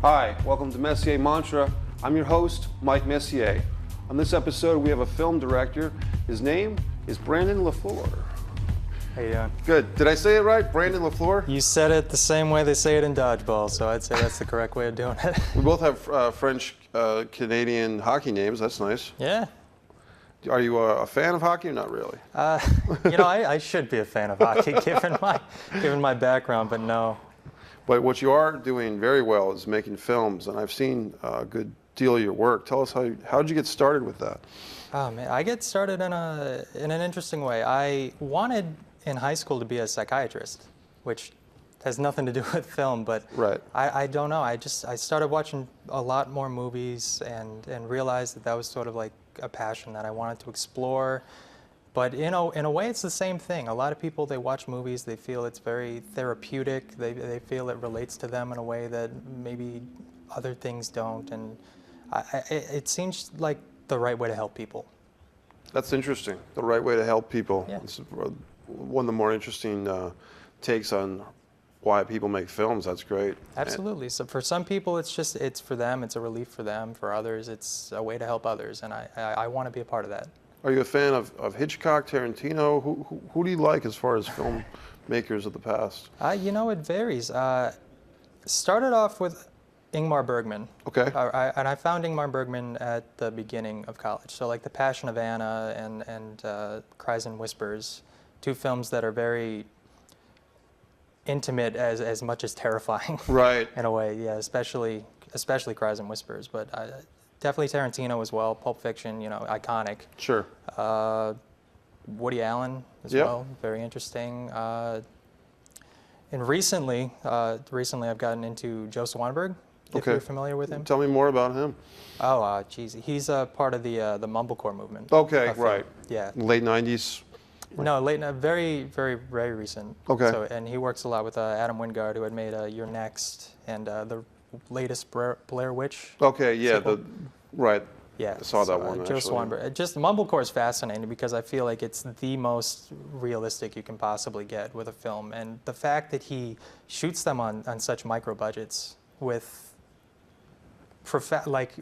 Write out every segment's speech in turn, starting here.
Hi, welcome to Messier Mantra. I'm your host, Mike Messier. On this episode, we have a film director. His name is Brandon LaFluer. How you doing? Good. Did I say it right? Brandon LaFluer? You said it the same way they say it in dodgeball, so I'd say that's the correct way of doing it. We both have French Canadian hockey names. That's nice. Yeah. Are you a fan of hockey or not really? I should be a fan of hockey given my background, but no. But what you are doing very well is making films, and I've seen a good deal of your work. Tell us how did you get started with that? Oh man, I get started in an interesting way. I wanted in high school to be a psychiatrist, which has nothing to do with film, but right. I don't know. I started watching a lot more movies and realized that was sort of like a passion that I wanted to explore. But in a way, it's the same thing. A lot of people, they watch movies, they feel it's very therapeutic. They feel it relates to them in a way that maybe other things don't. And it seems like the right way to help people. That's interesting. The right way to help people. Yeah. It's one of the more interesting takes on why people make films. That's great. Absolutely. So for some people, it's for them. It's a relief for them. For others, it's a way to help others. And I want to be a part of that. Are you a fan of Hitchcock, Tarantino? Who do you like as far as filmmakers of the past? It varies. Started off with Ingmar Bergman. Okay. And I found Ingmar Bergman at the beginning of college. So like The Passion of Anna and Cries and Whispers, two films that are very intimate as much as terrifying. Right. In a way, yeah, especially Cries and Whispers, but definitely Tarantino as well. Pulp Fiction, iconic. Sure. Woody Allen as well, very interesting. And recently I've gotten into Joe Swanberg. If you're familiar with him. Tell me more about him. Oh, geez, he's a part of the mumblecore movement. Okay, right. Yeah. Late '90s. No, very, very, very recent. Okay. So, and he works a lot with Adam Wingard, who had made You're Next and the latest Blair Witch. Okay, yeah, sequel. Right. Yeah, I saw that one. Joe actually. Swanberg. Just mumblecore is fascinating because I feel like it's the most realistic you can possibly get with a film, and the fact that he shoots them on such micro budgets with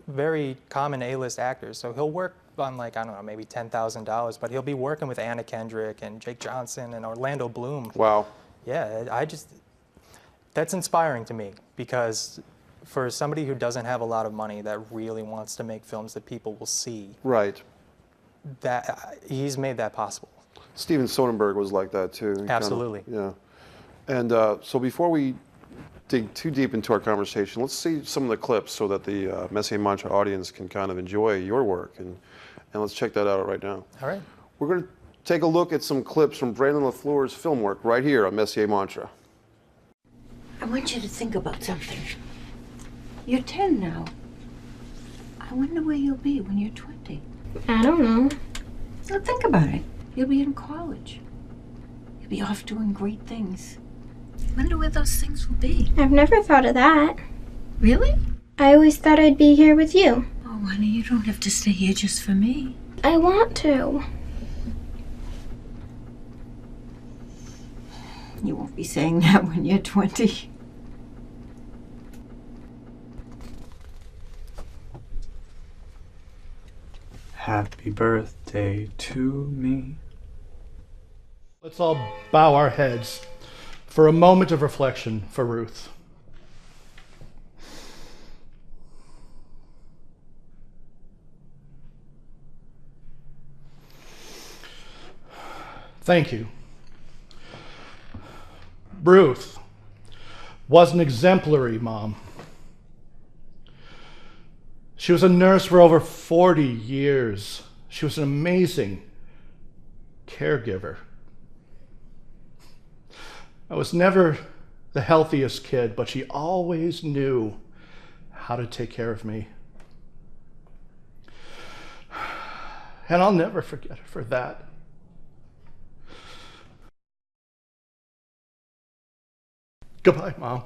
very common A-list actors. So he'll work on maybe $10,000, but he'll be working with Anna Kendrick and Jake Johnson and Orlando Bloom. Wow. Yeah, that's inspiring to me because for somebody who doesn't have a lot of money that really wants to make films that people will see, right, that he's made that possible. Steven Soderbergh was like that too. Absolutely. Yeah. And so before we dig too deep into our conversation, let's see some of the clips so that the Messier Mantra audience can kind of enjoy your work, and let's check that out right now. All right. We're going to take a look at some clips from Brandon LaFleur's film work right here on Messier Mantra. I want you to think about something. You're 10 now. I wonder where you'll be when you're 20. I don't know. Now think about it. You'll be in college. You'll be off doing great things. Wonder where those things will be. I've never thought of that. Really? I always thought I'd be here with you. Oh, honey, you don't have to stay here just for me. I want to. You won't be saying that when you're 20. Happy birthday to me. Let's all bow our heads for a moment of reflection for Ruth. Thank you. Ruth was an exemplary mom. She was a nurse for over 40 years. She was an amazing caregiver. I was never the healthiest kid, but she always knew how to take care of me. And I'll never forget her for that. Goodbye, Mom.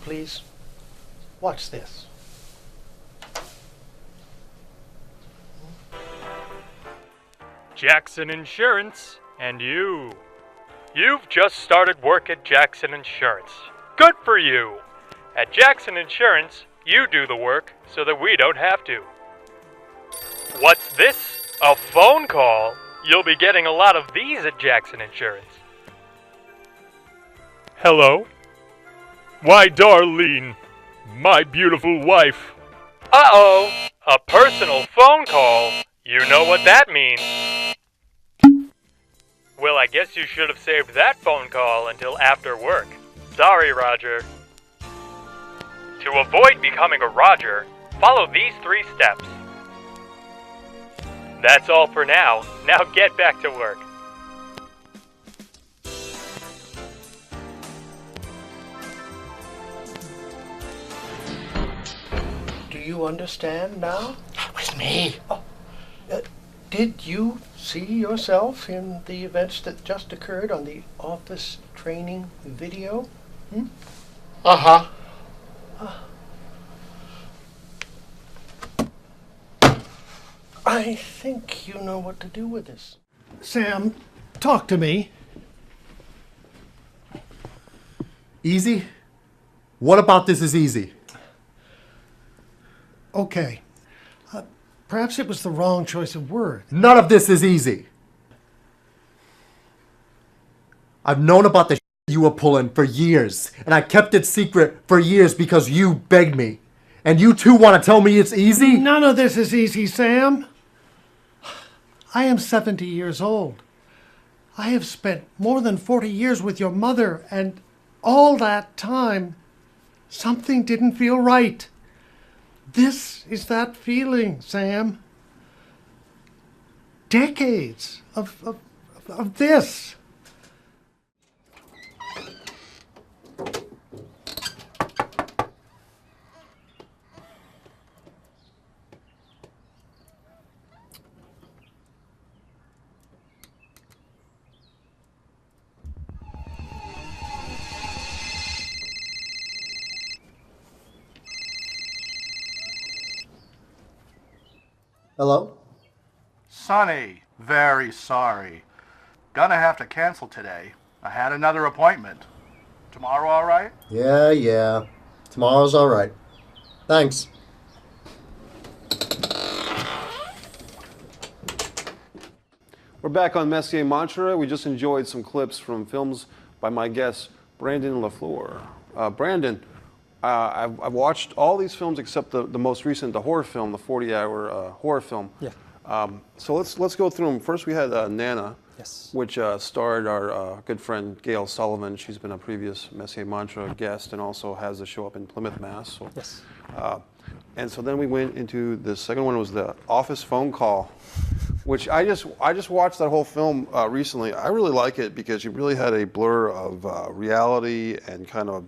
please. Watch this. Jackson Insurance, and you. You've just started work at Jackson Insurance. Good for you! At Jackson Insurance, you do the work so that we don't have to. What's this? A phone call? You'll be getting a lot of these at Jackson Insurance. Hello? Why, Darlene, my beautiful wife. Uh-oh, a personal phone call. You know what that means. Well, I guess you should have saved that phone call until after work. Sorry, Roger. To avoid becoming a Roger, follow these 3 steps. That's all for now. Now get back to work. Do you understand now? That was me. Oh, did you see yourself in the events that just occurred on the office training video? Uh-huh. I think you know what to do with this. Sam, talk to me. Easy? What about this is easy? Okay. Perhaps it was the wrong choice of word. None of this is easy. I've known about the shit you were pulling for years, and I kept it secret for years because you begged me. And you too want to tell me it's easy? None of this is easy, Sam. I am 70 years old. I have spent more than 40 years with your mother, and all that time, something didn't feel right. This is that feeling, Sam. Decades of this. Hello? Sonny, very sorry. Gonna have to cancel today. I had another appointment. Tomorrow all right? Yeah. Tomorrow's all right. Thanks. We're back on Messier Mantra. We just enjoyed some clips from films by my guest, Brandon La Fleur. Brandon, I've watched all these films except the most recent, the horror film, the 40-hour horror film. Yeah. So let's go through them. First, we had Nana, Yes. which starred our good friend Gail Sullivan. She's been a previous Messier Mantra guest and also has a show up in Plymouth, Mass. So, Yes. and so then we went into the second one was the Office Phone Call, which I just watched that whole film recently. I really like it because you really had a blur of reality and kind of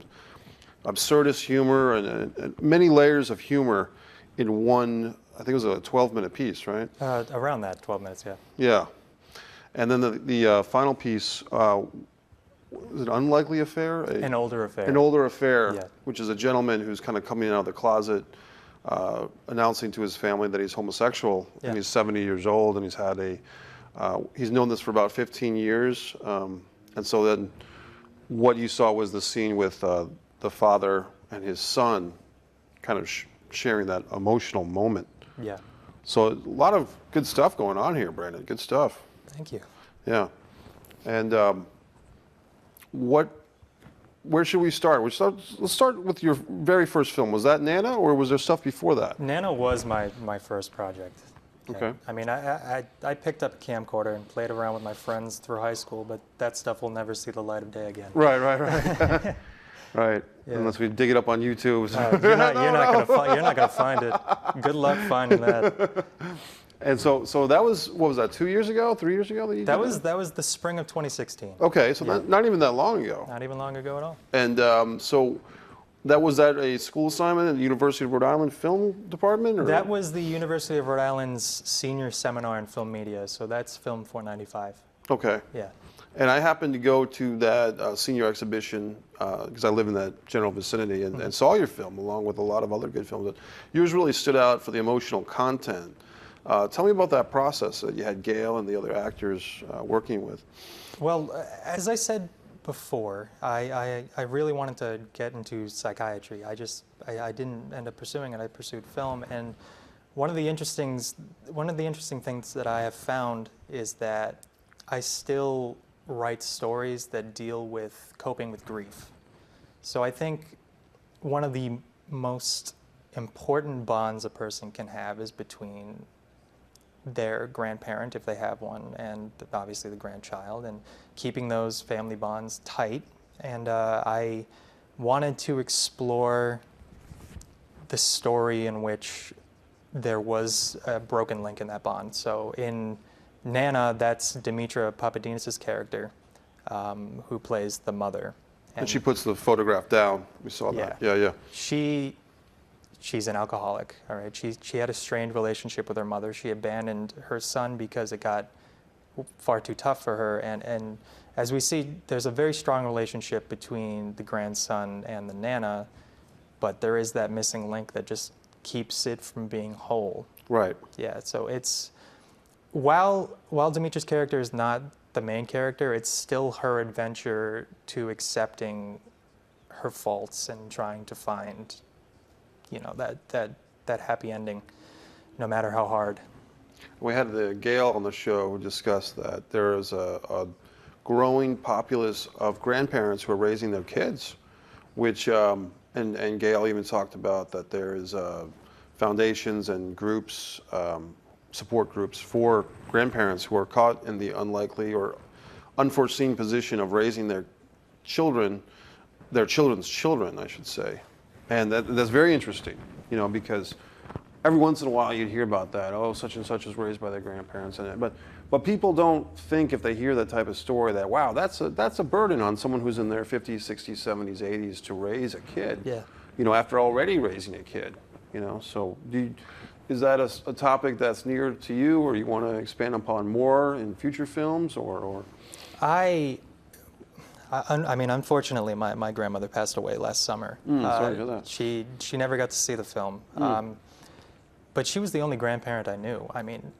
absurdist humor and many layers of humor in one. I think it was a 12-minute piece, right? Around that, 12 minutes, yeah. Yeah. And then the final piece, was it Unlikely Affair? An Older Affair. An Older Affair, Yeah. which is a gentleman who's kind of coming out of the closet, announcing to his family that he's homosexual. Yeah. And he's 70 years old, and he's had he's known this for about 15 years. And so then what you saw was the scene with the father and his son kind of sharing that emotional moment. Yeah. So a lot of good stuff going on here, Brandon. Good stuff. Thank you. Yeah. And where should we start? Let's start with your very first film. Was that Nana, or was there stuff before that? Nana was my first project. Okay. I mean, I picked up a camcorder and played around with my friends through high school, but that stuff will never see the light of day again. Right. Right. Yeah. Unless we dig it up on YouTube. You're not gonna find it. Good luck finding that. And so that was, what was that, 2 years ago, 3 years ago that you did That was the spring of 2016. Okay, so Yeah. not even that long ago. Not even long ago at all. And so was that a school assignment at the University of Rhode Island Film Department? Or? That was the University of Rhode Island's senior seminar in film media, so that's Film 495. Okay. Yeah. And I happened to go to that senior exhibition because I live in that general vicinity and saw your film along with a lot of other good films. Yours really stood out for the emotional content. Tell me about that process that you had Gail and the other actors working with. Well, as I said before, I really wanted to get into psychiatry. I didn't end up pursuing it. I pursued film, and one of the interesting things that I have found is that I still write stories that deal with coping with grief. So I think one of the most important bonds a person can have is between their grandparent, if they have one, and obviously the grandchild, and keeping those family bonds tight. And I wanted to explore the story in which there was a broken link in that bond. So in Nana, that's Dimitra Papadinas's character, who plays the mother. And she puts the photograph down. We saw that. Yeah. She's an alcoholic, all right? She had a strained relationship with her mother. She abandoned her son because it got far too tough for her. And as we see, there's a very strong relationship between the grandson and the Nana, but there is that missing link that just keeps it from being whole. Right. Yeah, so it's, while Dimitri's character is not the main character, it's still her adventure to accepting her faults and trying to find, you know, that happy ending, no matter how hard. We had the Gail on the show who discussed that there is a growing populace of grandparents who are raising their kids, which, and Gail even talked about that there is foundations and groups, support groups for grandparents who are caught in the unlikely or unforeseen position of raising their children, their children's children, I should say. And that's very interesting, you know, because every once in a while you'd hear about that. Oh, such and such was raised by their grandparents, but people don't think, if they hear that type of story, that wow, that's a burden on someone who's in their 50s, 60s, 70s, 80s to raise a kid. Yeah. You know, after already raising a kid. You know, so is that a topic that's near to you, or you want to expand upon more in future films, or? I mean, unfortunately, my grandmother passed away last summer. Sorry to hear that. She never got to see the film, but she was the only grandparent I knew. I mean,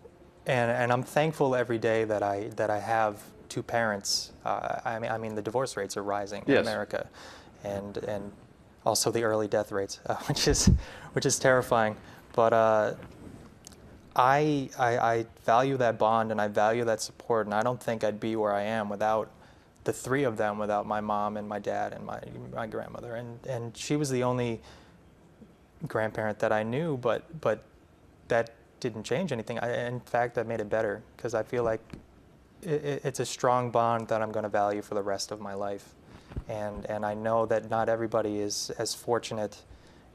and I'm thankful every day that I have two parents. I mean, the divorce rates are rising in America, and also the early death rates, which is terrifying. But I value that bond and I value that support, and I don't think I'd be where I am without the three of them, without my mom and my dad and my grandmother. And she was the only grandparent that I knew, but that didn't change anything. In fact, that made it better, because I feel like it's a strong bond that I'm going to value for the rest of my life. And I know that not everybody is as fortunate,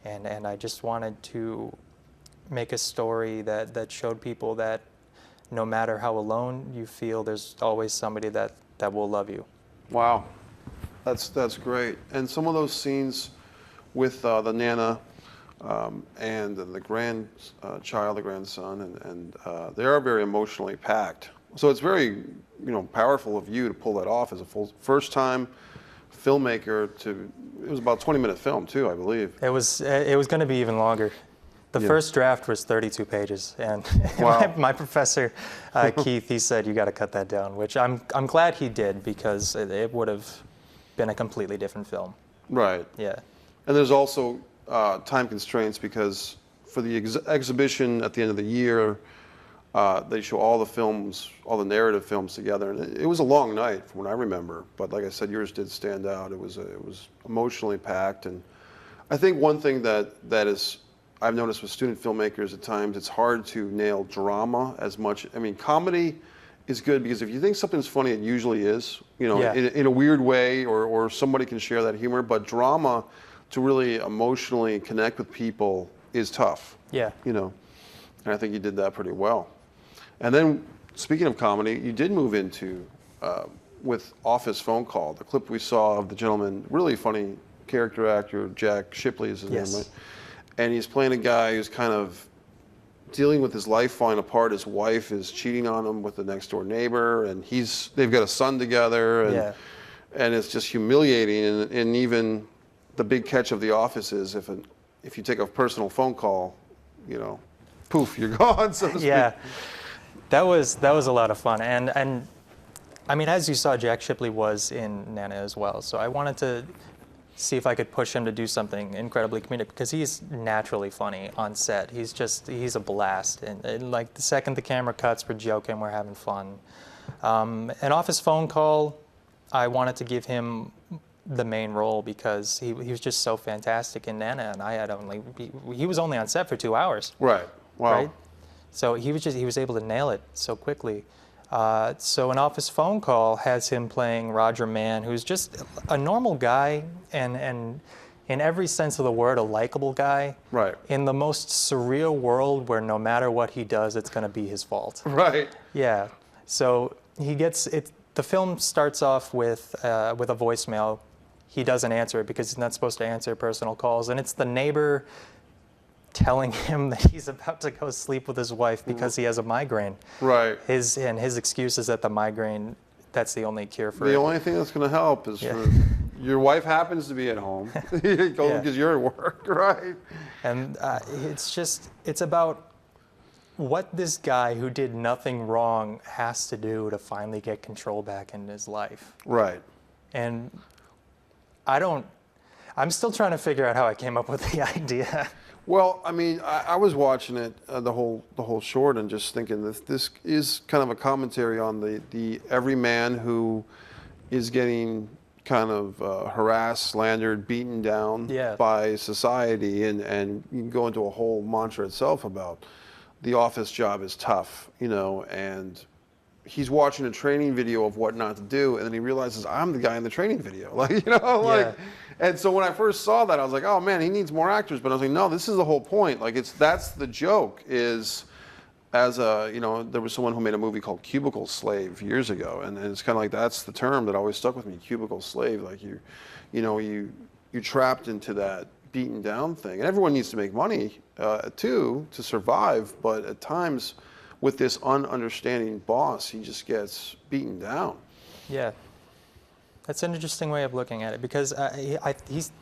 and I just wanted to make a story that showed people that no matter how alone you feel, there's always somebody that will love you. Wow, that's great. And some of those scenes with the Nana and the grandchild, the grandson, and they are very emotionally packed. So it's very, powerful of you to pull that off as a first-time filmmaker. It was about a 20-minute film too, I believe. It was going to be even longer. The first draft was 32 pages, and wow. my professor, Keith, he said, you got to cut that down, which I'm glad he did, because it would have been a completely different film. Right. Yeah. And there's also time constraints, because for the exhibition at the end of the year, they show all the films, all the narrative films together, and it was a long night from what I remember. But like I said, yours did stand out. It was emotionally packed, and I think one thing that is I've noticed with student filmmakers at times, it's hard to nail drama as much. I mean, comedy is good because if you think something's funny, it usually is, in a weird way, or somebody can share that humor. But drama, to really emotionally connect with people, is tough. Yeah. And I think you did that pretty well. And then, speaking of comedy, you did move into, with Office Phone Call, the clip we saw of the gentleman, really funny character actor, Jack Shipley is his name, right? And he's playing a guy who's kind of dealing with his life falling apart. His wife is cheating on him with the next door neighbor, and they've got a son together, and it's just humiliating. And even the big catch of The Office is if you take a personal phone call, you know, poof, you're gone, so to speak. Yeah, that was a lot of fun, and I mean, as you saw, Jack Shipley was in Nana as well, so I wanted to see if I could push him to do something incredibly comedic, because he's naturally funny on set. He's a blast, and like the second the camera cuts, we're joking, we're having fun. An Office phone call, I wanted to give him the main role because he was just so fantastic in Nana, and he was only on set for 2 hours. Right. Wow. Right? So he was able to nail it so quickly. So An Office phone call has him playing Roger Mann, who's just a normal guy, and in every sense of the word, a likable guy. Right. In the most surreal world where no matter what he does, it's going to be his fault. Right. Yeah. So he gets it. The film starts off with a voicemail. He doesn't answer it because he's not supposed to answer personal calls, and it's the neighbor telling him that he's about to go sleep with his wife because he has a migraine. Right. His excuse is that the migraine, that's the only cure for it. The only thing that's going to help is for your wife happens to be at home because you're at work, right? And it's about what this guy who did nothing wrong has to do to finally get control back in his life. Right. And I'm still trying to figure out how I came up with the idea. Well, I mean, I was watching it, the whole short, and just thinking this is kind of a commentary on the every man who is getting kind of harassed, slandered, beaten down by society, and you can go into a whole mantra itself about the office job is tough, you know, and he's watching a training video of what not to do, and then he realizes I'm the guy in the training video, like, you know, like. And so when I first saw that, I was like, oh man, he needs more actors. But I was like, no, this is the whole point. Like, that's the joke is, you know, there was someone who made a movie called Cubicle Slave years ago, and it's kind of like that's the term that always stuck with me, cubicle slave. Like you're trapped into that beaten down thing, and everyone needs to make money too to survive. But at times, with this ununderstanding boss, he just gets beaten down. Yeah. That's an interesting way of looking at it, because he's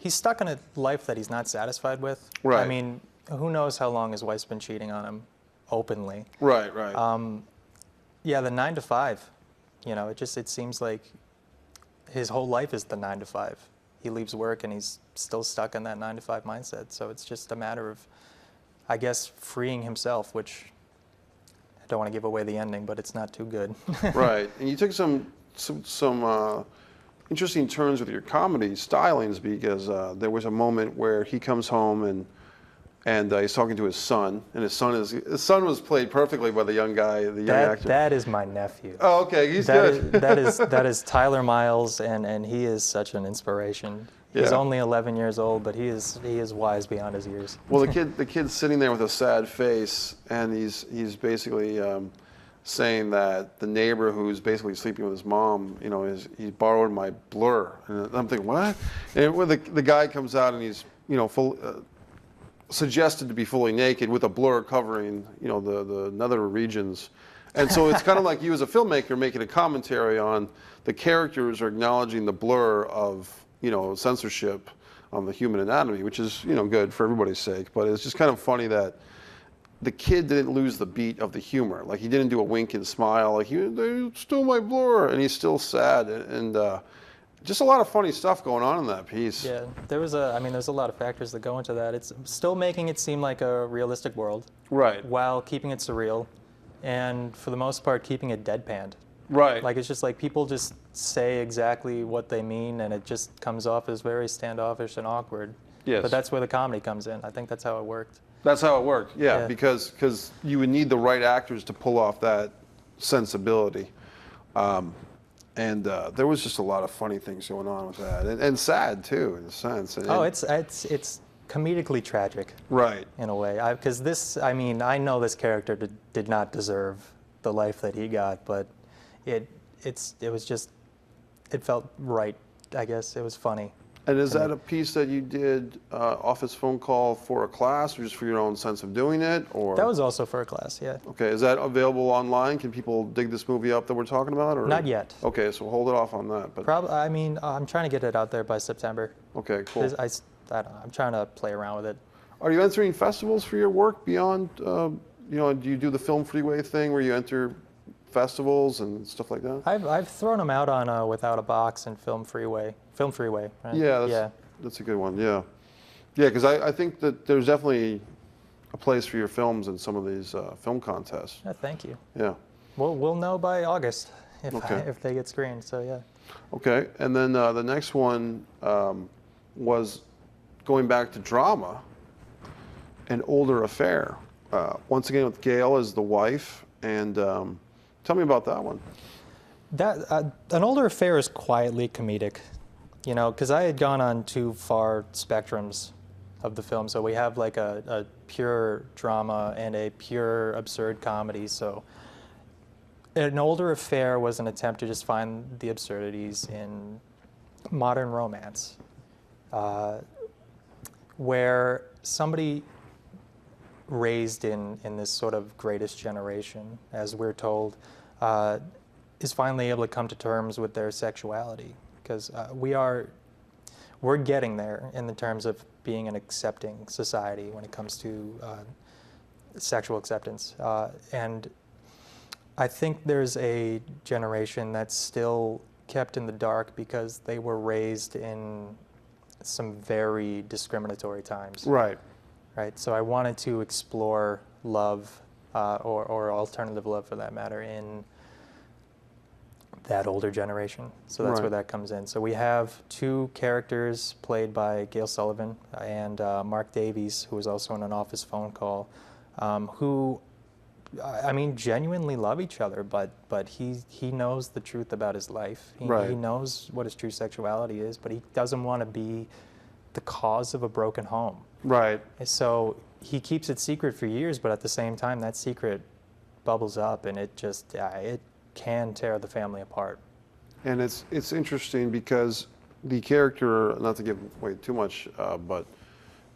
stuck in a life that he's not satisfied with. Right. I mean, who knows how long his wife's been cheating on him openly. Right. Yeah, the 9 to 5. You know, it seems like his whole life is the 9 to 5. He leaves work and he's still stuck in that 9 to 5 mindset. So it's just a matter of, I guess, freeing himself, which I don't want to give away the ending, but it's not too good. Right. And you took some interesting turns with your comedy stylings, because there was a moment where he comes home and he's talking to his son, and his son was played perfectly by the young actor. That is my nephew. Oh, okay, he's good. that is Tyler Miles, and he is such an inspiration. He's only 11 years old, but he is wise beyond his years. Well, the kid's sitting there with a sad face, and he's basically saying that the neighbor who's basically sleeping with his mom, you know, he borrowed my blur. And I'm thinking, what? And when the guy comes out and he's, you know, suggested to be fully naked with a blur covering, you know, the nether regions. And so it's kind of like you as a filmmaker making a commentary on the characters are acknowledging the blur of, you know, censorship on the human anatomy, which is, you know, good for everybody's sake. But it's just kind of funny that the kid didn't lose the beat of the humor. Like, he didn't do a wink and smile. Like, they stole my blur, and he's still sad. And just a lot of funny stuff going on in that piece. Yeah, there's a lot of factors that go into that. It's still making it seem like a realistic world, right, while keeping it surreal, and for the most part, keeping it deadpanned. Right. Like, it's just like people just say exactly what they mean, and it just comes off as very standoffish and awkward. Yes. But that's where the comedy comes in. I think that's how it worked. That's how it worked, yeah. Because you would need the right actors to pull off that sensibility. And there was just a lot of funny things going on with that, and sad too, in a sense. It's comedically tragic, right? In a way, because I know this character did not deserve the life that he got, but it felt right. I guess it was funny. And is that a piece that you did office phone call for a class, or just for your own sense of doing it, or? That was also for a class, yeah. Okay, is that available online? Can people dig this movie up that we're talking about, or? Not yet. Okay, so hold it off on that. But Probably. I mean, I'm trying to get it out there by September. okay, cool. 'Cause I don't know. I'm trying to play around with it. Are you entering festivals for your work beyond? You know, do you do the Film Freeway thing where you enter festivals and stuff like that? I've thrown them out on Without a Box and Film Freeway. Film Freeway, right? Yeah, that's a good one. Yeah, yeah, because I think that there's definitely a place for your films in some of these film contests. Yeah, thank you. Yeah. We'll know by August if Okay. if they get screened. So yeah. Okay, and then the next one was going back to drama, An Older Affair. Once again with Gail as the wife, and tell me about that one. That An Older Affair is quietly comedic, you know, because I had gone on two far spectrums of the film. So we have like a pure drama and a pure absurd comedy. So An Older Affair was an attempt to just find the absurdities in modern romance, where somebody raised in this sort of greatest generation, as we're told, is finally able to come to terms with their sexuality, because we're getting there in the terms of being an accepting society when it comes to sexual acceptance. And I think there's a generation that's still kept in the dark because they were raised in some very discriminatory times. Right. Right. So I wanted to explore love, or alternative love for that matter, in that older generation. So that's Right. where that comes in. So we have two characters played by Gail Sullivan and Mark Davies, who was also in An Office Phone Call, who, I mean, genuinely love each other, but he knows the truth about his life. Right. He knows what his true sexuality is, but he doesn't want to be the cause of a broken home. Right. So he keeps it secret for years, but at the same time, that secret bubbles up, and it just it can tear the family apart. And it's interesting because the character, not to give away too much, but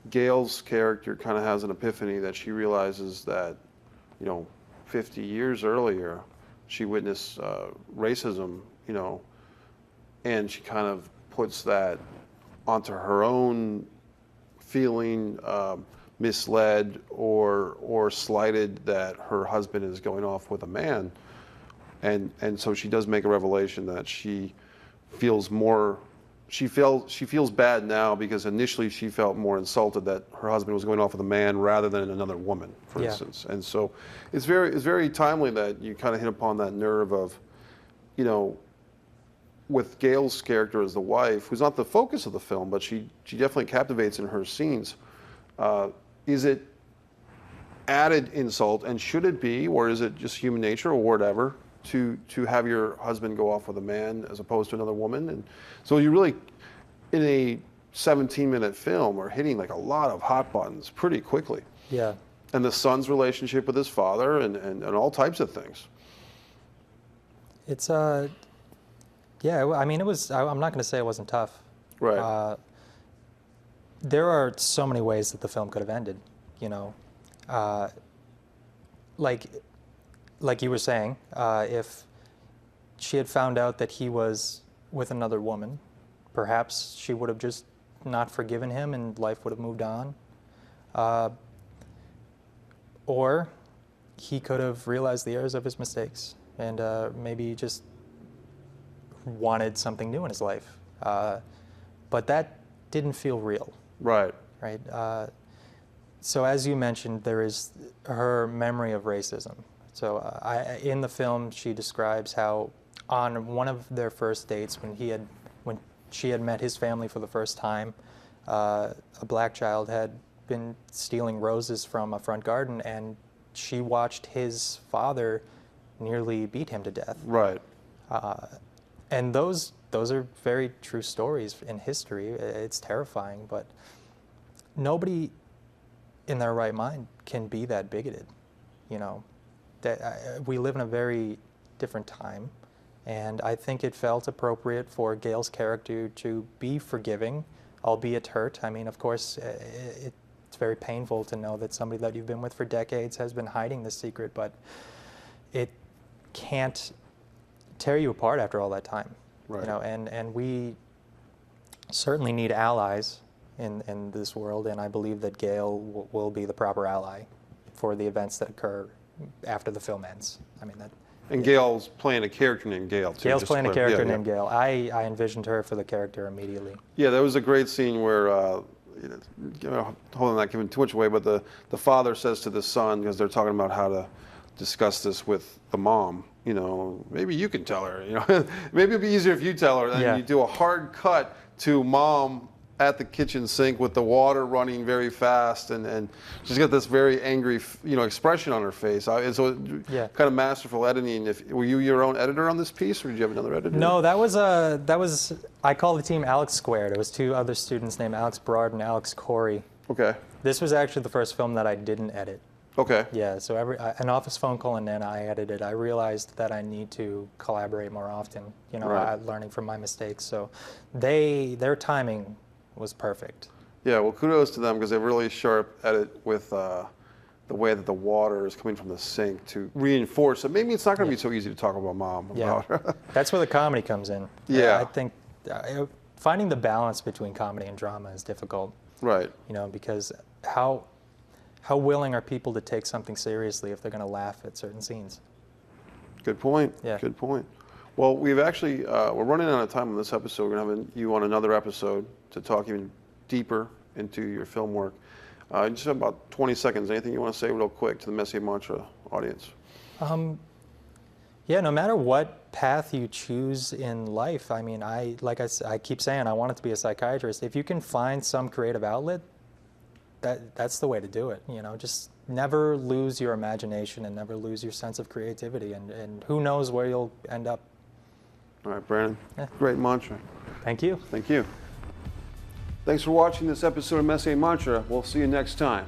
Gail's character kind of has an epiphany that she realizes that, 50 years earlier, she witnessed racism, and she kind of puts that onto her own feeling misled or slighted that her husband is going off with a man. And so she does make a revelation that she feels bad now because initially she felt more insulted that her husband was going off with a man rather than another woman, for instance. And so it's very timely that you kind of hit upon that nerve of, with Gail's character as the wife, who's not the focus of the film, but she definitely captivates in her scenes. Is it added insult, and should it be, or is it just human nature or whatever, to have your husband go off with a man as opposed to another woman? And so you really, in a 17-minute film, are hitting like a lot of hot buttons pretty quickly. Yeah. And the son's relationship with his father and all types of things. It's yeah, I mean, it was, I'm not going to say it wasn't tough. Right. There are so many ways that the film could have ended, like you were saying, if she had found out that he was with another woman, perhaps she would have just not forgiven him and life would have moved on. Or he could have realized the errors of his mistakes and maybe just wanted something new in his life. But that didn't feel real. Right. Right. So as you mentioned, there is her memory of racism. So in the film, she describes how on one of their first dates, when she had met his family for the first time, a black child had been stealing roses from a front garden, and she watched his father nearly beat him to death. Right. And those are very true stories in history. It's terrifying, but nobody in their right mind can be that bigoted, That we live in a very different time, and I think it felt appropriate for Gail's character to be forgiving, albeit hurt. I mean, of course, it's very painful to know that somebody that you've been with for decades has been hiding this secret, but it can't tear you apart after all that time. Right. You know, and we certainly need allies in this world, and I believe that Gail will be the proper ally for the events that occur after the film ends. I mean, that. And Gail's playing a character named Gail, too. Gail's just to playing a clarify. character Yeah, named Gail. I envisioned her for the character immediately. Yeah, there was a great scene where, hold on, not giving too much away, but the father says to the son, because they're talking about how to discuss this with the mom, you know, maybe you can tell her, you know, maybe it'd be easier if you tell her. And Yeah. you do a hard cut to mom at the kitchen sink with the water running very fast, and she's got this very angry, you know, expression on her face. And so, Yeah. kind of masterful editing. Were you your own editor on this piece, or did you have another editor? No, that was I call the team Alex Squared. It was two other students named Alex Berard and Alex Corey. Okay. This was actually the first film that I didn't edit. Okay. Yeah, so an office phone call and then I edited. I realized that I need to collaborate more often, you know, Right. learning from my mistakes. So their timing was perfect. Yeah, well, kudos to them because they have really sharp edit with the way that the water is coming from the sink to reinforce it. Maybe it's not going to be so easy to talk about mom. Yeah, About. that's where the comedy comes in. Yeah. I think finding the balance between comedy and drama is difficult. Right. You know, because how willing are people to take something seriously if they're going to laugh at certain scenes? Good point. Yeah. Good point. Well, we've actually, we're running out of time on this episode. We're going to have you on another episode to talk even deeper into your film work. Just have about 20 seconds. Anything you want to say real quick to the Messier Mantra audience? Yeah, no matter what path you choose in life, I mean, I keep saying, I wanted to be a psychiatrist. If you can find some creative outlet, that's the way to do it. You know, just never lose your imagination and never lose your sense of creativity, and who knows where you'll end up. All right, Brandon. Yeah. Great mantra. Thank you. Thank you. Thanks for watching this episode of Messier Mantra. We'll see you next time.